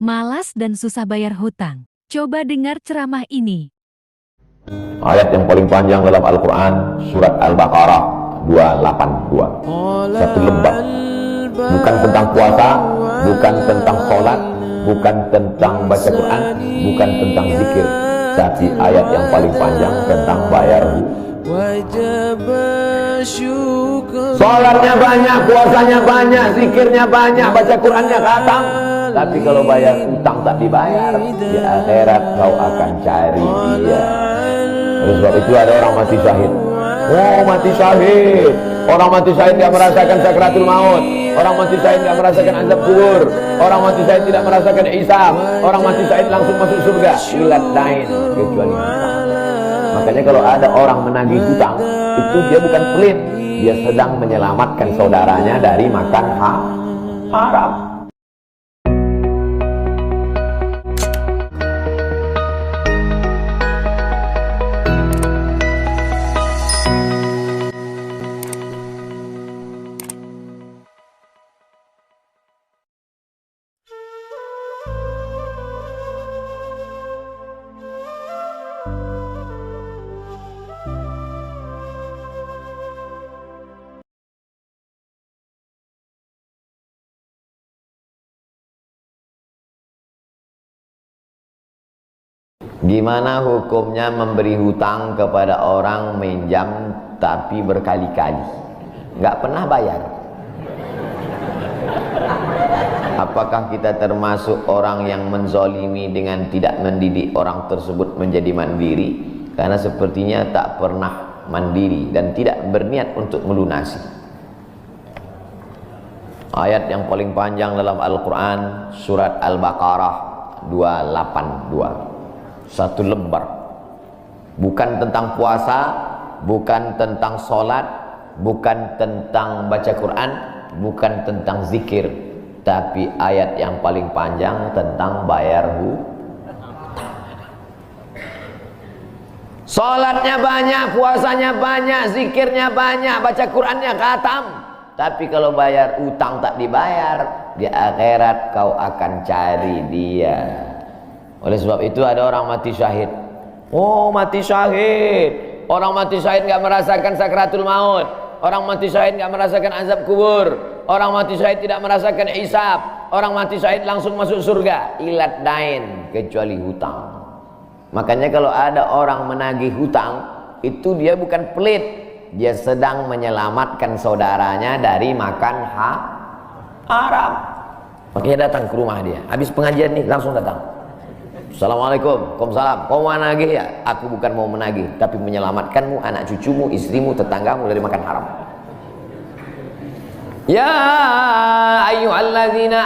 Malas dan susah bayar hutang. Coba dengar ceramah ini. Ayat yang paling panjang dalam Al-Quran, surat Al-Baqarah 282. Satu lembar. Bukan tentang puasa, bukan tentang sholat, bukan tentang baca Quran, bukan tentang zikir, tapi ayat yang paling panjang tentang bayar hutang. Sholatnya banyak, puasanya banyak, zikirnya banyak, baca Qurannya khatam, tapi kalau bayar utang tak dibayar, di akhirat kau akan cari dia. Oleh sebab itu ada orang mati syahid. Oh, mati syahid. Orang mati syahid tidak merasakan sakratul maut. Orang mati syahid tidak merasakan azab kubur. Orang mati syahid tidak merasakan hisab. Orang mati syahid langsung masuk surga. Ilat lain kecuali hutang. Makanya kalau ada orang menagih hutang, itu dia bukan pelit, dia sedang menyelamatkan saudaranya dari makan haram. Gimana hukumnya memberi hutang kepada orang minjam tapi berkali-kali nggak pernah bayar? Apakah kita termasuk orang yang menzolimi dengan tidak mendidik orang tersebut menjadi mandiri? Karena sepertinya tak pernah mandiri dan tidak berniat untuk melunasi. Ayat yang paling panjang dalam Al-Quran, surat Al-Baqarah 282. Satu lembar. Bukan tentang puasa, bukan tentang sholat, bukan tentang baca Quran, bukan tentang zikir, tapi ayat yang paling panjang tentang bayar hutang. Sholatnya banyak, puasanya banyak, zikirnya banyak, baca Qurannya khatam, tapi kalau bayar utang tak dibayar, di akhirat kau akan cari dia. Oleh sebab itu ada orang mati syahid. Oh, mati syahid. Orang mati syahid nggak merasakan sakratul maut. Orang mati syahid nggak merasakan azab kubur. Orang mati syahid tidak merasakan hisab. Orang mati syahid langsung masuk surga. Ilat dain kecuali hutang. Makanya kalau ada orang menagih hutang, itu dia bukan pelit, dia sedang menyelamatkan saudaranya dari makan haram. Makanya datang ke rumah dia. Habis pengajian nih langsung datang. Assalamualaikum, waalaikumsalam. Kau mau menagih ya? Aku bukan mau menagih, tapi menyelamatkanmu, anak cucumu, istrimu, tetanggamu dari makan haram. Ya ayyuhalladzina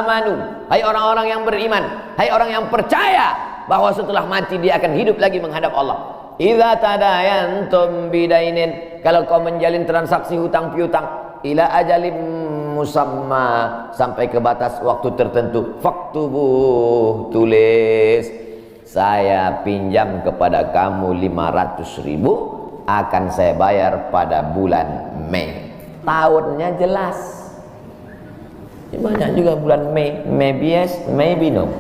amanu, hai orang-orang yang beriman, hai orang yang percaya bahwa setelah mati dia akan hidup lagi menghadap Allah. Idza tadayantum bidainin, kalau kau menjalin transaksi hutang piutang, ila ajalim musamma, sampai ke batas waktu tertentu, faktubuh, tulis, saya pinjam kepada kamu 500.000, akan saya bayar pada bulan Mei. Tahunnya jelas. Banyak juga bulan Mei. Maybe yes, maybe no.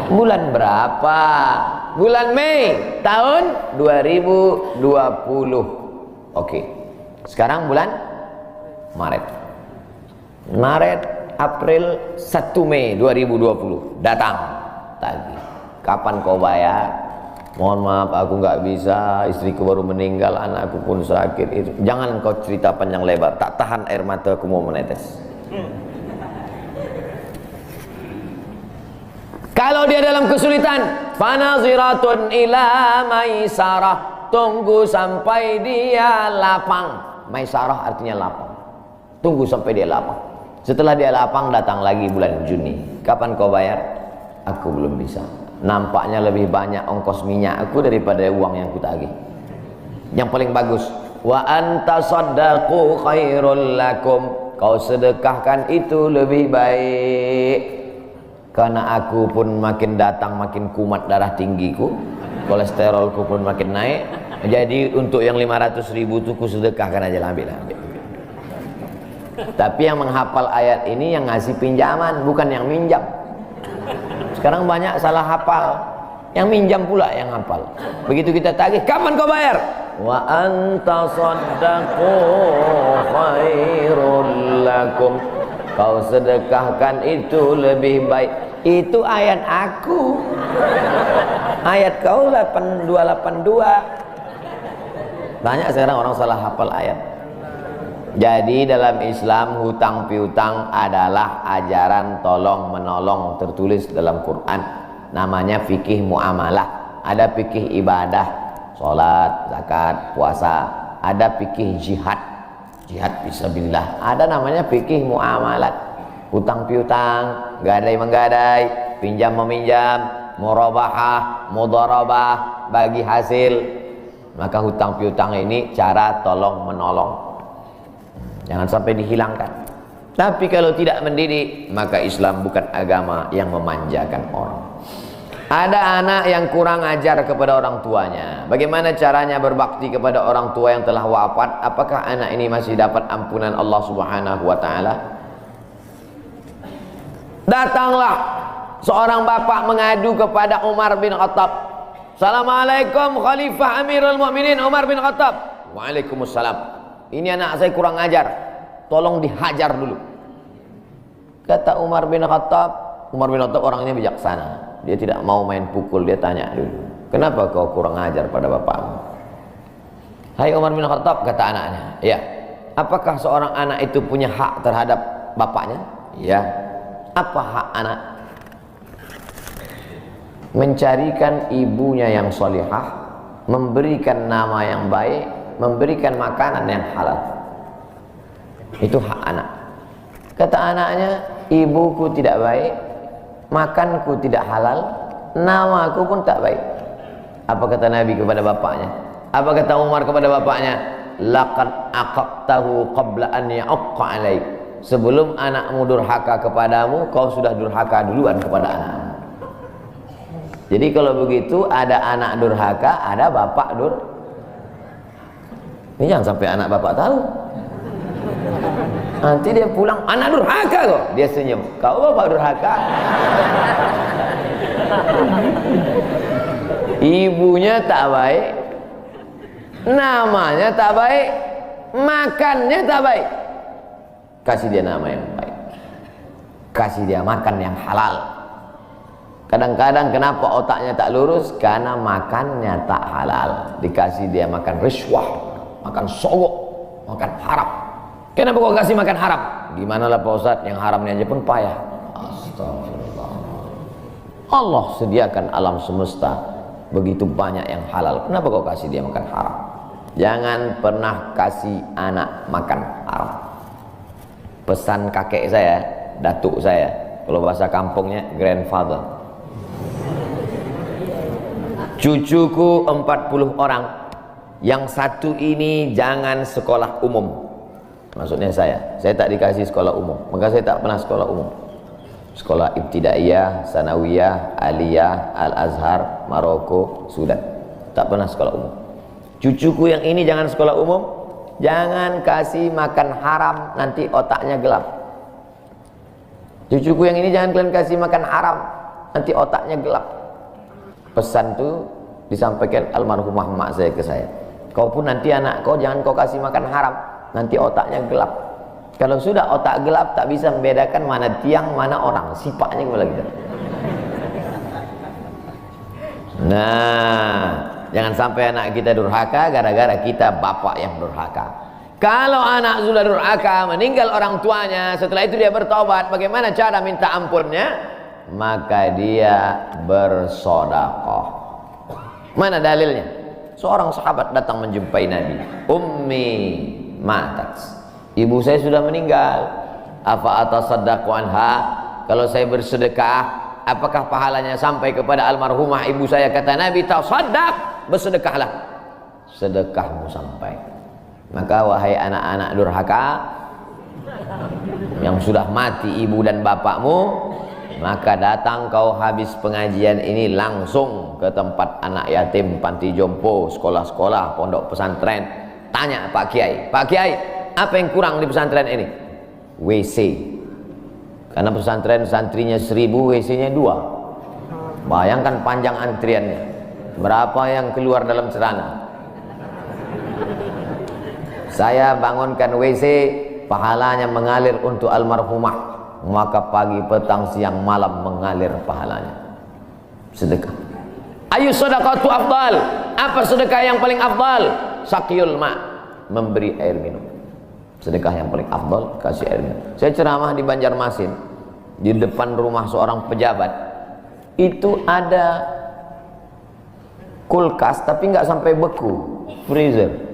Bulan berapa? Bulan Mei tahun 2020. Oke. Sekarang bulan Maret, April, 1 Mei 2020 datang tagih. Kapan kau bayar? Mohon maaf aku nggak bisa, istriku baru meninggal, anakku pun sakit. Jangan kau cerita panjang lebar, tak tahan air mata aku mau menetes. Kalau dia dalam kesulitan, fanaziratun ila maisarah, tunggu sampai dia lapang. Maisarah artinya lapang. Tunggu sampai dia lapang. Setelah dia lapang, datang lagi bulan Juni. Kapan kau bayar? Aku belum bisa. Nampaknya lebih banyak ongkos minyak aku daripada uang yang kutagih. Yang paling bagus, wa anta saddaqu khairul lakum, kau sedekahkan itu lebih baik. Karena aku pun makin datang makin kumat darah tinggiku, kolesterolku pun makin naik. Jadi untuk yang 500.000 itu ku sedekahkan aja, ambil. Tapi yang menghafal ayat ini yang ngasih pinjaman, bukan yang minjam. Sekarang banyak salah hafal, yang minjam pula yang hafal. Begitu kita tagih, kapan kau bayar? Wa anta saddaqu khairul lakum. Kau sedekahkan itu lebih baik. Itu ayat aku. Ayat kau 8282. Banyak sekarang orang salah hafal ayat. Jadi dalam Islam hutang piutang adalah ajaran tolong menolong tertulis dalam Quran. Namanya fikih muamalah. Ada fikih ibadah, sholat, zakat, puasa. Ada fikih jihad, jihad fisabilillah. Ada namanya fikih muamalat. Hutang piutang, gadai menggadai, pinjam meminjam, murabahah, mudharabah, bagi hasil. Maka hutang piutang ini cara tolong menolong. Jangan sampai dihilangkan. Tapi kalau tidak mendidik, maka Islam bukan agama yang memanjakan orang. Ada anak yang kurang ajar kepada orang tuanya. Bagaimana caranya berbakti kepada orang tua yang telah wafat? Apakah anak ini masih dapat ampunan Allah Subhanahu wa taala? Datanglah seorang bapak mengadu kepada Umar bin Khattab. Assalamualaikum Khalifah Amirul Mukminin Umar bin Khattab. Waalaikumsalam. Ini anak saya kurang ajar, tolong dihajar dulu. Kata Umar bin Khattab orangnya bijaksana. Dia tidak mau main pukul, dia tanya dulu, kenapa kau kurang ajar pada bapakmu? Hai Umar bin Khattab, kata anaknya, ya. Apakah seorang anak itu punya hak terhadap bapaknya? Ya. Apa hak anak? Mencarikan ibunya yang solihah, memberikan nama yang baik, memberikan makanan yang halal. Itu hak anak. Kata anaknya, ibuku tidak baik, makanku tidak halal, namaku pun tak baik. Apa kata Nabi kepada bapaknya? Apa kata Umar kepada bapaknya? Laqad aqaqtahu qabla an ya'aqqa alaik. Sebelum anakmu durhaka kepadamu, kau sudah durhaka duluan kepada anakmu. Jadi kalau begitu, ada anak durhaka, ada bapak durhaka. Ini jangan sampai anak bapak tahu. Nanti dia pulang, anak durhaka kok. Dia senyum, kau bapak durhaka. Ibunya tak baik, namanya tak baik, makannya tak baik. Kasih dia nama yang baik, kasih dia makan yang halal. Kadang-kadang kenapa otaknya tak lurus? Karena makannya tak halal. Dikasih dia makan riswah, makan sogok, makan haram. Kenapa kau kasih makan haram? Gimana lah Pak Ustadz, yang haramnya aja pun payah. Astagfirullah. Allah sediakan alam semesta begitu banyak yang halal. Kenapa kau kasih dia makan haram? Jangan pernah kasih anak makan haram. Pesan kakek saya, datuk saya, kalau bahasa kampungnya grandfather. Cucuku 40 orang, yang satu ini jangan sekolah umum. Maksudnya saya tak dikasih sekolah umum, maka saya tak pernah sekolah umum. Sekolah ibtidaiyah, sanawiyah, aliyah, al-azhar, Maroko, Sudan. Tak pernah sekolah umum. Cucuku yang ini jangan sekolah umum, jangan kasih makan haram, nanti otaknya gelap. Cucuku yang ini jangan kalian kasih makan haram, nanti otaknya gelap. Pesan itu disampaikan almarhumah mak saya ke saya. Kau pun nanti anak kau jangan kau kasih makan haram, nanti otaknya gelap. Kalau sudah otak gelap, tak bisa membedakan mana tiang, mana orang, sifatnya kembali gitu. Nah, jangan sampai anak kita durhaka gara-gara kita bapak yang durhaka. Kalau anak sudah durhaka, meninggal orang tuanya, setelah itu dia bertobat, bagaimana cara minta ampunnya? Maka dia bersedekah. Mana dalilnya? Seorang sahabat datang menjumpai Nabi. Ummi matat. Ibu saya sudah meninggal. Apa atasaddaqu anha? Kalau saya bersedekah, apakah pahalanya sampai kepada almarhumah ibu saya? Kata Nabi, tasaddaq, bersedekahlah. Sedekahmu sampai. Maka wahai anak-anak durhaka yang sudah mati ibu dan bapakmu, maka datang kau habis pengajian ini langsung ke tempat anak yatim, panti jompo, sekolah-sekolah, pondok pesantren. Tanya Pak Kiai, Pak Kiai, apa yang kurang di pesantren ini? WC. Karena pesantren santrinya 1000, WC-nya 2. Bayangkan panjang antriannya. Berapa yang keluar dalam celana? Saya bangunkan WC, pahalanya mengalir untuk almarhumah, maka pagi, petang, siang, malam mengalir pahalanya. Sedekah. Ayu sedekah tu afdal. Apa sedekah yang paling afdal? Saqiyul ma, memberi air minum. Sedekah yang paling afdal kasih air minum. Saya ceramah di Banjarmasin, di depan rumah seorang pejabat. Itu ada kulkas tapi nggak sampai beku, freezer.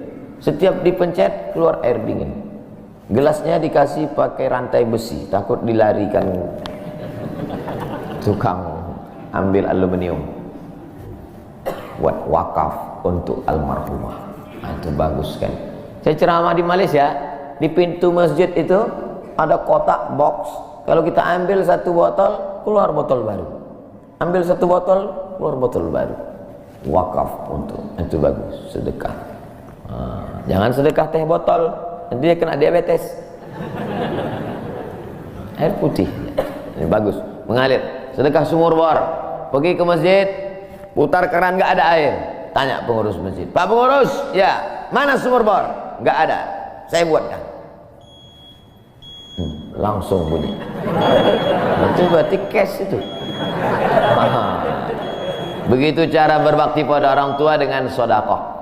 Setiap dipencet keluar air dingin. Gelasnya dikasih pakai rantai besi, takut dilarikan tukang ambil aluminium. Buat wakaf untuk almarhumah. Nah, itu bagus kan. Saya ceramah di Malaysia, di pintu masjid itu ada kotak box. Kalau kita ambil 1 botol, keluar botol baru. Ambil 1 botol, keluar botol baru. Wakaf untuk, itu bagus, sedekah. Jangan sedekah teh botol, nanti dia kena diabetes. Air putih, ini bagus, mengalir. Sedekah sumur bor, pergi ke masjid, putar keran nggak ada air, tanya pengurus masjid, Pak pengurus, ya mana sumur bor? Nggak ada, saya buatkan. Langsung bunyi. Itu berarti cash itu. Begitu cara berbakti pada orang tua dengan sedekah.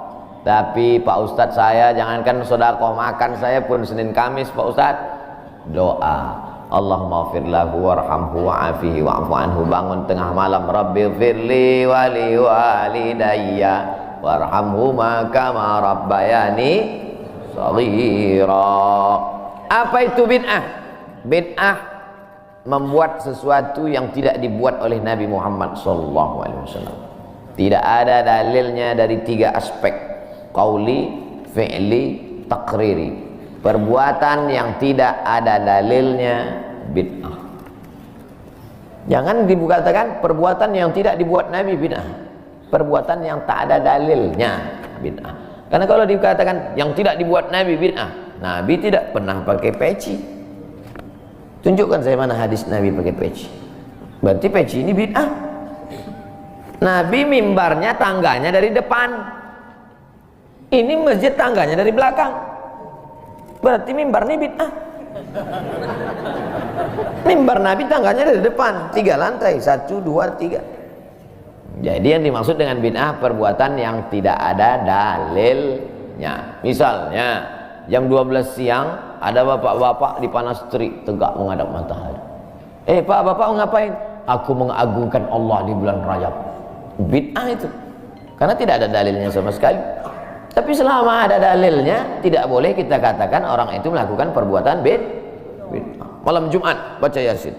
Tapi Pak Ustadz, saya jangankan sedekah makan, saya pun Senin Kamis Pak Ustadz doa, Allahumma fir lahu warhamhu wa'afihi wa'fu anhu. Bangun tengah malam, Rabbi firli wali walidayya warhamhuma kama rabbayani shaghira. Apa itu bid'ah? Bid'ah membuat sesuatu yang tidak dibuat oleh Nabi Muhammad SAW. Tidak ada dalilnya dari 3 aspek: qauli, fi'li, takriri. Perbuatan yang tidak ada dalilnya bid'ah. Jangan dikatakan perbuatan yang tidak dibuat Nabi bid'ah. Perbuatan yang tak ada dalilnya bid'ah. Karena kalau dikatakan yang tidak dibuat Nabi bid'ah, Nabi tidak pernah pakai peci. Tunjukkan saya mana hadis Nabi pakai peci. Berarti peci ini bid'ah. Nabi mimbarnya tangganya dari depan. Ini masjid tangganya dari belakang. Berarti mimbar ini bid'ah. Mimbar Nabi tangganya dari depan, 3 lantai, 1, 2, 3. Jadi yang dimaksud dengan bid'ah perbuatan yang tidak ada dalilnya. Misalnya jam 12 siang ada bapak-bapak di panas terik tegak menghadap matahari. Pak, bapak mau ngapain? Aku mengagungkan Allah di bulan Rajab. Bid'ah itu. Karena tidak ada dalilnya sama sekali. Tapi selama ada dalilnya, tidak boleh kita katakan orang itu melakukan perbuatan bid'ah. Malam Jumat baca Yasin.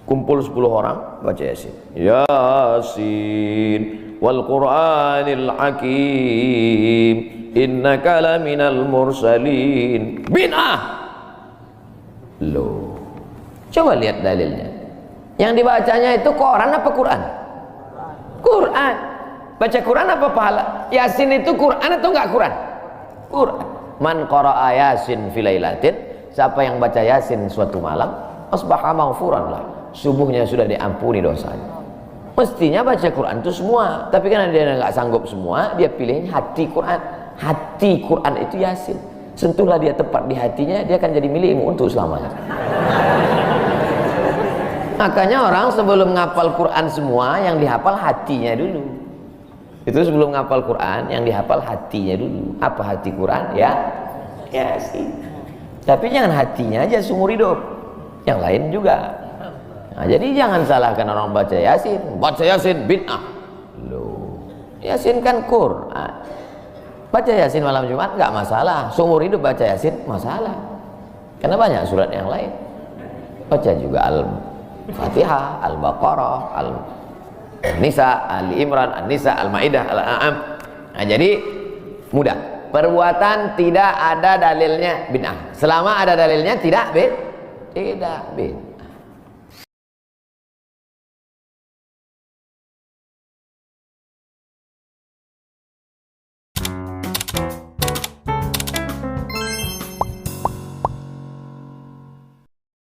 Kumpul 10 orang baca Yasin. Yasin wal Qur'anil Hakim innaka laminal mursalin. Bid'ah. Loh. Coba lihat dalilnya. Yang dibacanya itu Quran apa Quran? Quran. Baca Quran apa pahala? Yasin itu Quran atau enggak Quran? Quran. Man qara'a Yasin fi lailatin, siapa yang baca Yasin suatu malam, asbaha maghfuran lah. Subuhnya sudah diampuni dosanya. Mestinya baca Quran itu semua, tapi karena dia enggak sanggup semua, dia pilih hati Quran. Hati Quran itu Yasin. Sentuhlah dia tepat di hatinya, dia akan jadi milikmu untuk selamanya. Makanya orang sebelum ngapal Quran semua, yang dihafal hatinya dulu. Itu sebelum ngapal Quran, yang dihafal hatinya dulu. Apa hati Quran? Ya, Yasin. Tapi jangan hatinya aja seumur hidup, yang lain juga. Nah, jadi jangan salahkan orang baca Yasin. Baca Yasin bid'ah. Loh, Yasin kan Quran. Baca Yasin malam Jumat nggak masalah. Seumur hidup baca Yasin masalah. Karena banyak surat yang lain. Baca juga Al-Fatihah, Al-Baqarah, Al-Nisa, Al-Imran, Al-Nisa, Al-Maidah, Al-An'am. Nah, jadi mudah. Perbuatan tidak ada dalilnya bid'ah. Selama ada dalilnya tidak bid'ah.